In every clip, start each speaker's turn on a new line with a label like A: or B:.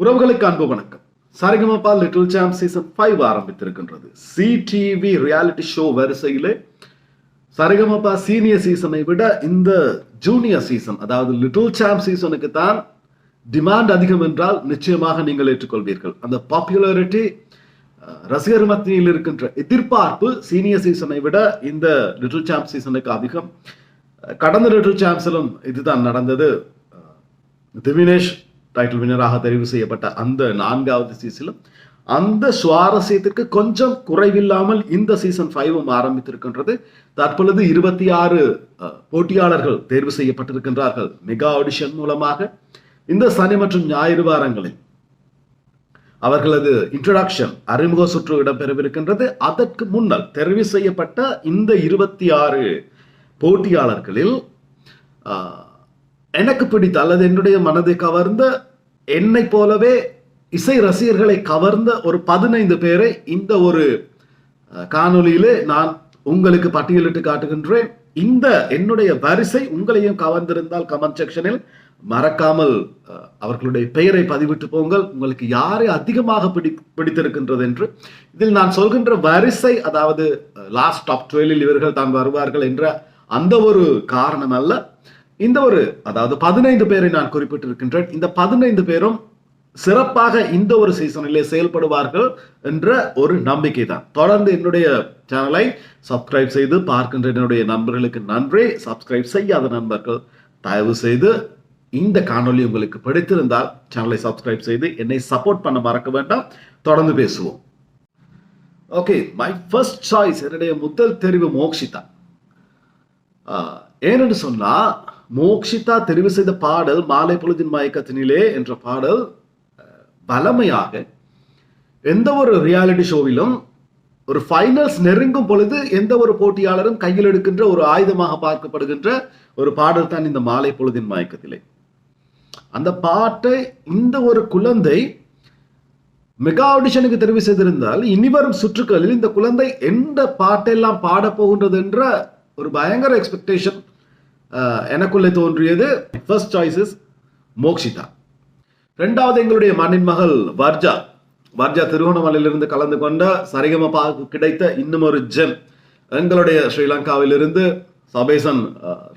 A: உறவுகளுக்கு அன்பு வணக்கம். சரிகமபா லிட்டில் சாம்ப் சீசன் 5 ஆரம்பித்திருக்கின்றது. சிடிவி ரியாலிட்டி ஷோ வரிசையிலே சரிகமபா சீனியர் சீசனை விட இந்த ஜூனியர் சீசன், அதாவது லிட்டில் சாம்ப் சீசனுக்கு தான் டிமாண்ட் அதிகம் என்றால் நிச்சயமாக நீங்கள் ஏற்றுக்கொள்வீர்கள். அந்த பாப்புலாரிட்டி, ரசிகர் மத்தியில் இருக்கின்ற எதிர்பார்ப்பு சீனியர் சீசனை விட இந்த லிட்டில் சாம்ப் சீசனுக்கு அதிகம். கடந்த லிட்டில் சாம்ப்ஸிலும் இதுதான் நடந்தது. திவினேஷ் டைட்டில் வினராக தெரிவு செய்யப்பட்ட அந்த 4வது சீசனிலும் அந்த சுவாரஸ்யத்திற்கு கொஞ்சம் குறைவில்லாமல் இந்த சீசன் 5 ஆரம்பித்திருக்கின்றது. தற்பொழுது 26 போட்டியாளர்கள் தேர்வு செய்யப்பட்டிருக்கின்றார்கள். மெகா ஆடிஷன் மூலமாக இந்த சனி மற்றும் ஞாயிறு வாரங்களில் அவர்களது இன்ட்ரோடக்ஷன் அறிமுக சுற்று இடம்பெறவிருக்கின்றது. அதற்கு முன்னால் தெரிவு செய்யப்பட்ட இந்த 26 போட்டியாளர்களில் எனக்கு பிடித்த அல்லது என்னுடைய மனதை கவர்ந்த, என்னை போலவே இசை ரசிகர்களை கவர்ந்த ஒரு 15 பேரை இந்த ஒரு காணொலியிலே நான் உங்களுக்கு பட்டியலிட்டு காட்டுகின்றேன். இந்த என்னுடைய வரிசை உங்களையும் கவர்ந்திருந்தால் கமெண்ட் செக்ஷனில் மறக்காமல் அவர்களுடைய பெயரை பதிவிட்டு போங்கள். உங்களுக்கு யாரை அதிகமாக பிடித்திருக்கின்றது என்று. இதில் நான் சொல்கின்ற வரிசை, அதாவது லாஸ்ட் டாப் 12 இவர்கள் தான் வருவார்கள் என்ற அந்த ஒரு காரணம் அல்ல. இந்த ஒரு, அதாவது 15 பேரை நான் குறிப்பிட்டிருக்கின்றேன். இந்த 15 பேரும் சிறப்பாக இந்த ஒரு சீசனிலே செயல்படுவார்கள் என்ற ஒரு நம்பிக்கை தான். தொடர்ந்து என்னுடைய சேனலை சப்ஸ்கிரைப் செய்து பார்க்கின்ற என்னுடைய நண்பர்களுக்கு நன்றி. சப்ஸ்கிரைப் செய்யாத நண்பர்கள் தயவு செய்து இந்த காணொலி உங்களுக்கு பிடித்திருந்தால் சேனலை சப்ஸ்கிரைப் செய்து என்னை சப்போர்ட் பண்ண மறக்க வேண்டாம். தொடர்ந்து பேசுவோம். ஓகே, மை ஃபர்ஸ்ட் சாய்ஸ், என்னுடைய முதல் தெரிவு மோக்ஷிதா. ஏனென்று சொன்னா, மோக்ஷிதா தெரிவு செய்த பாடல் மாலை பொழுதின் மயக்கத்தினிலே என்ற பாடல் பலமையாக எந்த ஒரு ரியாலிட்டி ஷோவிலும் ஒரு ஃபைனல்ஸ் நெருங்கும் பொழுது எந்த ஒரு போட்டியாளரும் கையில் எடுக்கின்ற ஒரு ஆயுதமாக பார்க்கப்படுகின்ற ஒரு பாடல் தான் இந்த மாலை பொழுதின் மயக்கத்திலே. அந்த பாட்டை இந்த ஒரு குழந்தை மெகா ஆடிஷனுக்கு தெரிவு செய்திருந்தால் இனிவரும் சுற்றுக்களில் இந்த குழந்தை எந்த பாட்டெல்லாம் பாட போகின்றது என்ற ஒரு பயங்கர எக்ஸ்பெக்டேஷன் எனக்குள்ளே தோன்றியது. First choice is Mokshitha. இரண்டாவது எங்களுடைய மண்ணின் மகள் வர்ஜா. வர்ஜா திருகோணமலையிலிருந்து கலந்து கொண்ட சரிகமபாவுக்கு கிடைத்த இன்னும் ஒரு ஜெம். எங்களுடைய ஸ்ரீலங்காவிலிருந்து சபேசன்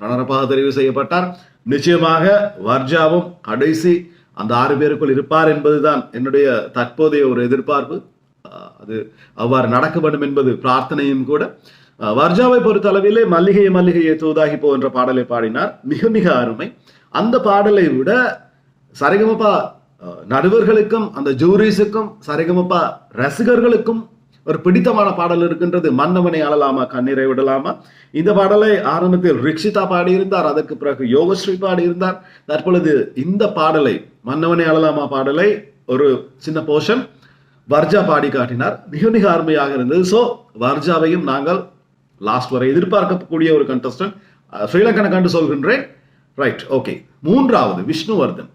A: ரனரப்பாக தெரிவு செய்யப்பட்டார். நிச்சயமாக வர்ஜாவும் கடைசி அந்த 6 பேருக்குள் இருப்பார் என்பதுதான் என்னுடைய தற்போதைய ஒரு எதிர்பார்ப்பு. அது அவ்வாறு நடக்க வேண்டும் என்பது பிரார்த்தனையும் கூட. வர்ஜாவை பொறுத்த அளவிலே மல்லிகையை மல்லிகையை தூதாகி போ என்ற பாடலை பாடினார். மிக மிக அருமை. அந்த பாடலை விட சரிகமபா நடுவர்களுக்கும் அந்த ஜூரிஸுக்கும் சரிகமபா ரசிகர்களுக்கும் ஒரு பிடித்தமான பாடல் இருக்கின்றது. மன்னவனை அழலாமா கண்ணீரை விடலாமா. இந்த பாடலை ஆரம்பத்தில் ரிக்ஷிதா பாடியிருந்தார், அதற்கு பிறகு யோகஸ்ரீ பாடியிருந்தார். தற்பொழுது இந்த பாடலை, மன்னவனை அழலாமா பாடலை ஒரு சின்ன போர்ஷன் வர்ஜா பாடி காட்டினார். மிக மிக அருமையாக இருந்தது. ஸோ வர்ஜாவையும் நாங்கள் லாஸ்ட் வரை எதிர்பார்க்கக்கூடிய ஒரு கண்டஸ்டன்ட் ஸ்ரீலங்கனை கண்டு சொல்கின்றேன். Right, okay. மூன்றாவது விஷ்ணுவர்தன்.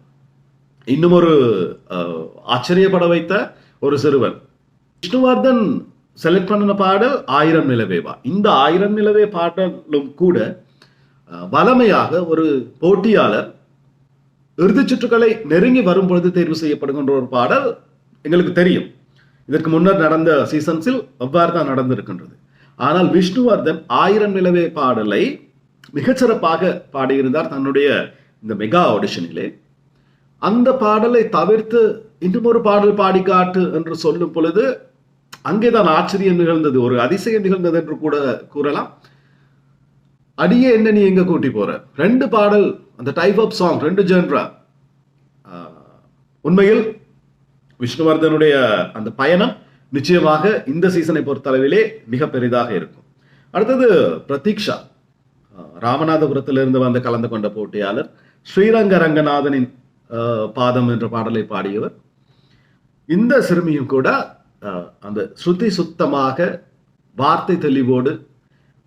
A: இன்னும் ஒரு ஆச்சரியப்பட வைத்த ஒரு சிறுவன். விஷ்ணுவர்தன் செலக்ட் பண்ணின பாடல் 1000 நிலவேவா. இந்த 1000 நிலவே பாடலும் கூட வளமையாக ஒரு போட்டியாளர் இறுதிச் சுற்றுக்களை நெருங்கி வரும் பொழுது தேர்வு செய்யப்படுகின்ற ஒரு பாடல் எங்களுக்கு தெரியும். இதற்கு முன்னர் நடந்த சீசன்ஸில் அவ்வாறு தான் நடந்திருக்கின்றது. ஆனால் விஷ்ணுவர்தன் 1000 நிலவே பாடலை மிகச்சிறப்பாக பாடியிருந்தார் தன்னுடைய இந்த மெகா ஆடிஷனிலே. அந்த பாடலை தவிர்த்து இன்னும் ஒரு பாடல் பாடி காட்டு என்று சொல்லும் பொழுது அங்கேதான் ஆச்சரியம் நிகழ்ந்தது, ஒரு அதிசயம் நிகழ்ந்தது என்று கூட கூறலாம். அடியே என்ன நீ எங்க கூட்டி போற, 2 பாடல், அந்த டைப் ஆஃப் சாங், 2 ஜென்ரா. உண்மையில் விஷ்ணுவர்தனுடைய அந்த பயணம் நிச்சயமாக இந்த சீசனை பொறுத்தளவிலே மிக பெரிதாக இருக்கும். அடுத்தது பிரதீக்ஷா. ராமநாதபுரத்திலிருந்து வந்து கலந்து கொண்ட போட்டியாளர். ஸ்ரீரங்க ரங்கநாதனின் பாதம் என்ற பாடலை பாடியவர். இந்த சிறுமியும் கூட அந்த ஸ்ருதி சுத்தமாக, வார்த்தை தெளிவோடு,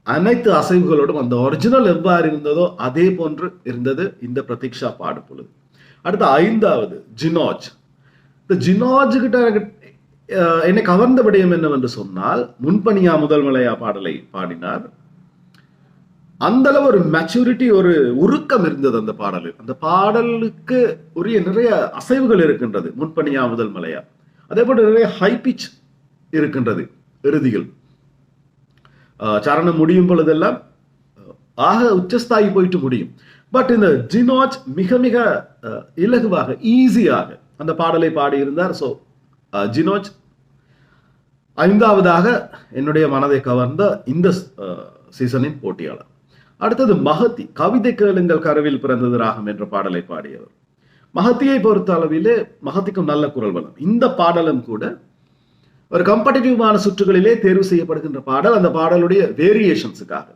A: அனைத்து அசைவுகளோடும் அந்த ஒரிஜினல் எவ்வாறு இருந்ததோ அதே போன்று இருந்தது இந்த பிரதீக்ஷா பாடும் பொழுது. அடுத்த 5வது ஜினாஜ். இந்த ஜினாஜ் கிட்ட என்னை கவர்ந்த விடயம் என்னவென்று சொன்னால், முன்பனியா முதல் மலையா பாடலை பாடினார். அந்த அளவு ஒரு மெச்சூரிட்டி, ஒரு உருக்கம் இருந்தது அந்த பாடலில். அந்த பாடலுக்கு உரிய நிறைய அசைவுகள் இருக்கின்றது. முன்பணியா முதல் மலையா, அதே போல நிறைய ஹை பிச் இருக்கின்றது. இறுதியில் சரணம் முடியும் பொழுதெல்லாம் ஆக உச்சஸ்தாயி போயிட்டு முடியும். பட் இந்த ஜினோஜ் மிக மிக இலகுவாக, ஈஸியாக அந்த பாடலை பாடியிருந்தார். ஸோ ஜினோஜ் 5வதாக என்னுடைய மனதை கவர்ந்த இந்த சீசனின் போட்டியாளர். அடுத்தது மஹதி, கவிதை கேளுங்கள் கருவில் பிறந்தது ராகம் என்ற பாடலை பாடியவர். மஹதியை பொறுத்த அளவிலே மஹதிக்கும் நல்ல குரல் வளம். இந்த பாடலும் கூட ஒரு கம்படிட்டிவான சுற்றுகளிலே தேர்வு செய்யப்படுகின்ற பாடல். அந்த பாடலுடைய வேரியேஷன்ஸுக்காக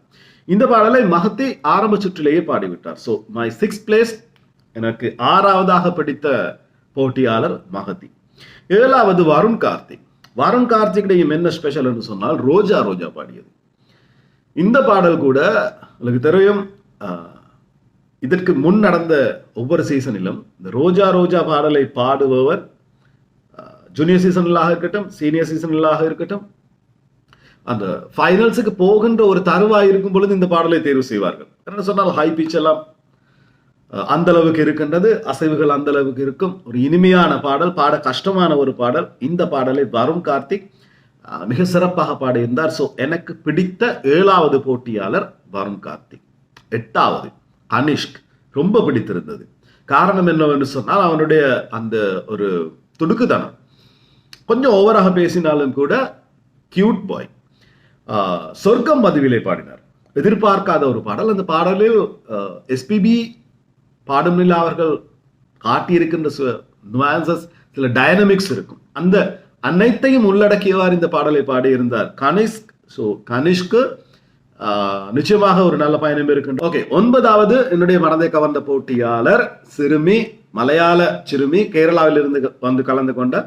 A: இந்த பாடலை மஹதி ஆரம்ப சுற்றிலேயே பாடிவிட்டார். ஸோ மை 6th பிளேஸ், எனக்கு 6வதாக பிடித்த போட்டியாளர் மஹதி. 7வது வருண் கார்த்திக். வருண் கார்த்திகையும் என்ன ஸ்பெஷல் என்று சொன்னால் ரோஜா ரோஜா பாடியது. இந்த பாடல் கூட உங்களுக்கு தெரியும், இதற்கு முன் நடந்த ஒவ்வொரு சீசனிலும் இந்த ரோஜா ரோஜா பாடலை பாடுபவர் ஜூனியர் சீசனிலாக இருக்கட்டும், சீனியர் சீசனிலாக இருக்கட்டும், அந்த ஃபைனல்ஸுக்கு போகின்ற ஒரு தருவாய் இருக்கும் பொழுது இந்த பாடலை தேர்வு செய்வார்கள். என்ன சொன்னால் ஹை பிச் எல்லாம் அந்த அளவுக்கு இருக்கின்றது, அசைவுகள் அந்த அளவுக்கு இருக்கும். ஒரு இனிமையான பாடல், பாட கஷ்டமான ஒரு பாடல். இந்த பாடலை வருண் கார்த்திக் மிக சிறப்பாக பாடியிருந்தார். ஸோ எனக்கு பிடித்த 7வது போட்டியாளர் வருண் கார்த்திக். 8வது கனிஷ்க், ரொம்ப பிடித்திருந்தது. காரணம் என்னவென்று சொன்னால் அவனுடைய அந்த ஒரு துடுக்குதனம். கொஞ்சம் ஓவராக பேசினாலும் கூட கியூட் பாய். சொர்க்கம் பதிவிலே பாடினார். எதிர்பார்க்காத ஒரு பாடல். அந்த பாடலில் எஸ்பிபி பாடும் நிலை அவர்கள் காட்டியிருக்கின்ற நுவான்சஸ், சில டைனமிக்ஸ் இருக்கும். அந்த அனைத்தையும் உள்ளடக்கியவாறு இந்த பாடலை பாடியிருந்தார் கனிஷ்க். ஸோ கனிஷ்க்கு நிச்சயமாக ஒரு நல்ல பயணம் இருக்கின்ற. ஓகே, 9வது என்னுடைய மனதை கவர்ந்த போட்டியாளர் சிறுமி, மலையாள சிறுமி, கேரளாவில் இருந்து வந்து கலந்து கொண்ட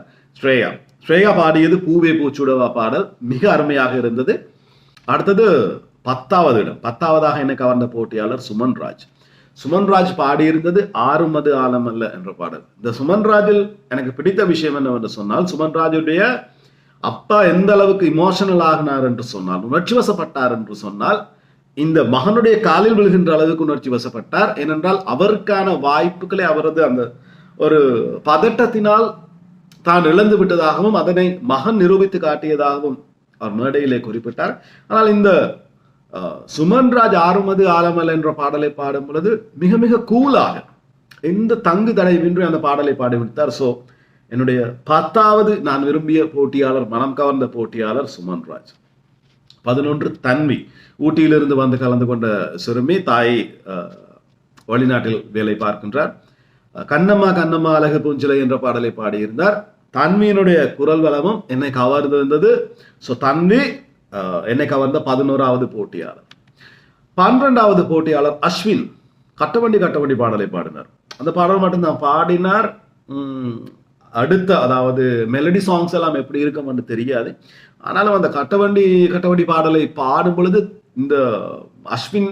A: ஸ்ரேயா. ஸ்ரேயா பாடியது பூவே பூச்சுடவா பாடல் மிக அருமையாக இருந்தது. அடுத்தது 10வது இடம், 10வதாக என்னை கவர்ந்த போட்டியாளர் சுமன் ராஜ். சுமன் ராஜ் பாடியிருந்தது ஆறுமது ஆலம் அல்ல என்ற பாடல். இந்த சுமன் ராஜில் எனக்கு பிடித்த விஷயம் என்னவென்று சொன்னால், சுமன் ராஜுடைய அப்பா எந்த அளவுக்கு இமோஷனல் ஆகினார் என்று சொன்னால், உணர்ச்சி வசப்பட்டார் என்று சொன்னால், இந்த மகனுடைய காலில் விழுகின்ற அளவுக்கு உணர்ச்சி வசப்பட்டார். ஏனென்றால் அவருக்கான வாய்ப்புகளை அவரது அந்த ஒரு பதட்டத்தினால் தான் இழந்து விட்டதாகவும் அதனை மகன் நிரூபித்து காட்டியதாகவும் அவர் மேடையிலே குறிப்பிட்டார். ஆனால் இந்த சுமன்ராஜ் ஆறுமது ஆலமல் என்ற பாடலை பாடும் பொழுது மிக மிக கூலாக, எந்த தங்கு தடையின்றி அந்த பாடலை பாடிவிட்டார். ஸோ என்னுடைய 10வது நான் விரும்பிய போட்டியாளர், மனம் கவர்ந்த போட்டியாளர் சுமன்ராஜ். 11 தன்வி, ஊட்டியிலிருந்து வந்து கலந்து கொண்ட சிறுமி, தாய் வெளிநாட்டில் வேலை பார்க்கின்றார். கண்ணம்மா கண்ணம்மா அழகு பூஞ்சிலை என்ற பாடலை பாடியிருந்தார். தன்வியினுடைய குரல் வளமும் என்னை கவர்ந்திருந்தது. ஸோ தன்வி என்னை கவர்ந்த 11வது போட்டியாளர். 12வது போட்டியாளர் அஸ்வின், கட்டவண்டி கட்டவண்டி பாடலை பாடினார். அந்த பாடல் மட்டும்தான் பாடினார். அடுத்த, அதாவது மெலடி சாங்ஸ் எல்லாம் எப்படி இருக்கும் என்று தெரியாது. ஆனாலும் அந்த கட்டவண்டி கட்டவண்டி பாடலை பாடும் பொழுது இந்த அஸ்வின்,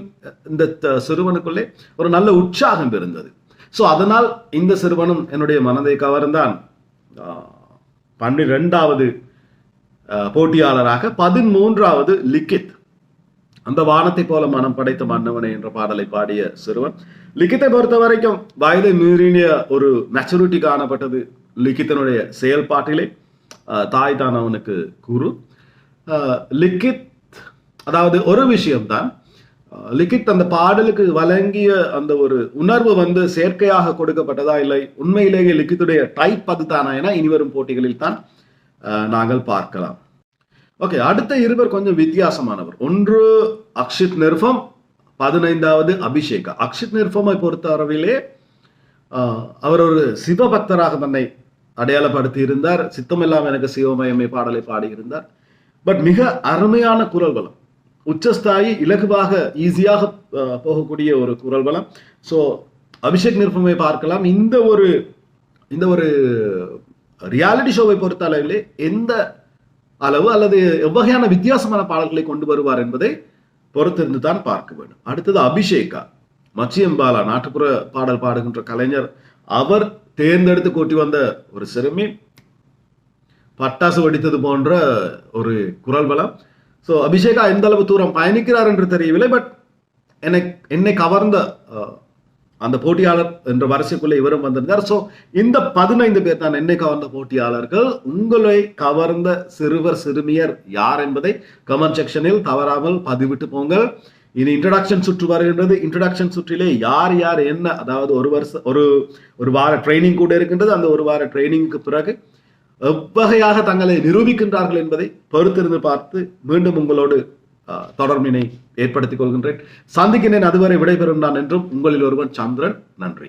A: இந்த சிறுவனுக்குள்ளே ஒரு நல்ல உற்சாகம் இருந்தது. ஸோ அதனால் இந்த சிறுவனும் என்னுடைய மனதை கவர்ந்தான். 12வது போட்டியாளராக 13வது லிக்கித், அந்த வானத்தை போல மனம் படைத்த மன்னவனே என்ற பாடலை பாடிய சிறுவன். லிக்கித்தை பொறுத்த வரைக்கும் வயதை மீறிய ஒரு மெச்சூரிட்டி காணப்பட்டது லிக்கித்தனுடைய செயல்பாட்டிலே. தாய் தான் அவனுக்கு குரு. லிக்கித், அதாவது ஒரு விஷயம்தான், லிக்கித் அந்த பாடலுக்கு வழங்கிய அந்த ஒரு உணர்வு வந்து செயற்கையாக கொடுக்கப்பட்டதா இல்லை உண்மையிலேயே லிக்கித்துடைய டைப் அது தானா என இனிவரும் போட்டிகளில் தான் நாங்கள் பார்க்கலாம். ஓகே, அடுத்த இருவர் கொஞ்சம் வித்தியாசமானவர். ஒன்று அக்ஷித் நிர்ஃபம், 15வது அபிஷேகா. அக்ஷித் நிர்ஃபமை பொறுத்தவரையிலே அவர் ஒரு சிவபக்தராக தன்னை அடையாளப்படுத்தி இருந்தார். சித்தமெல்லாம் எனக்கு சிவமயமே பாடலை பாடியிருந்தார். பட் மிக அருமையான குரல் வளம், உச்சஸ்தாயி, இலகுவாக ஈஸியாக போகக்கூடிய ஒரு குரல் வளம். ஸோ அபிஷேக் நிர்ஃபமை பார்க்கலாம். இந்த ஒரு ரியாலிட்டி ஷோவை பொறுத்த அளவிலே எந்த அளவு அல்லது எவ்வகையான வித்தியாசமான பாடல்களை கொண்டு வருவார் என்பதை பொறுத்திருந்து தான் பார்க்க வேண்டும். அடுத்தது அபிஷேகா, மச்சியம்பாலா, நாட்டுப்புற பாடல் பாடுகின்ற கலைஞர். அவர் தேர்ந்தெடுத்து கூட்டி வந்த ஒரு சிறுமி, பட்டாசு வெடித்தது போன்ற ஒரு குரல் வளம். ஸோ அபிஷேகா எந்த அளவு தூரம் பயணிக்கிறார் என்று தெரியவில்லை. பட் என்னை கவர்ந்த அந்த போட்டியாளர் என்ற வரிசைக்குள்ளே இவரும் வந்திருந்தார். ஸோ இந்த 15 பேர் தான் என்னை கவர்ந்த போட்டியாளர்கள். உங்களை கவர்ந்த சிறுவர் சிறுமியர் யார் என்பதை கமெண்ட் செக்ஷனில் தவறாமல் பதிவிட்டு போங்கள். இனி இன்ட்ரடக்ஷன் சுற்று வருகின்றது. இன்ட்ரடக்ஷன் சுற்றிலே யார் யார் என்ன, அதாவது ஒரு வார ட்ரைனிங் கூட இருக்கின்றது. அந்த ஒரு வார ட்ரைனிங்க்கு பிறகு எவ்வகையாக தங்களை நிரூபிக்கின்றார்கள் என்பதை பொறுத்திருந்து பார்த்து மீண்டும் உங்களோடு தொடர்பினை ஏற்படுத்திக் கொள்கின்றேன். சந்திக்கின்றேன். அதுவரை விடைபெறும் நான் என்றும் உங்களில் ஒருவன் சந்திரன். நன்றி.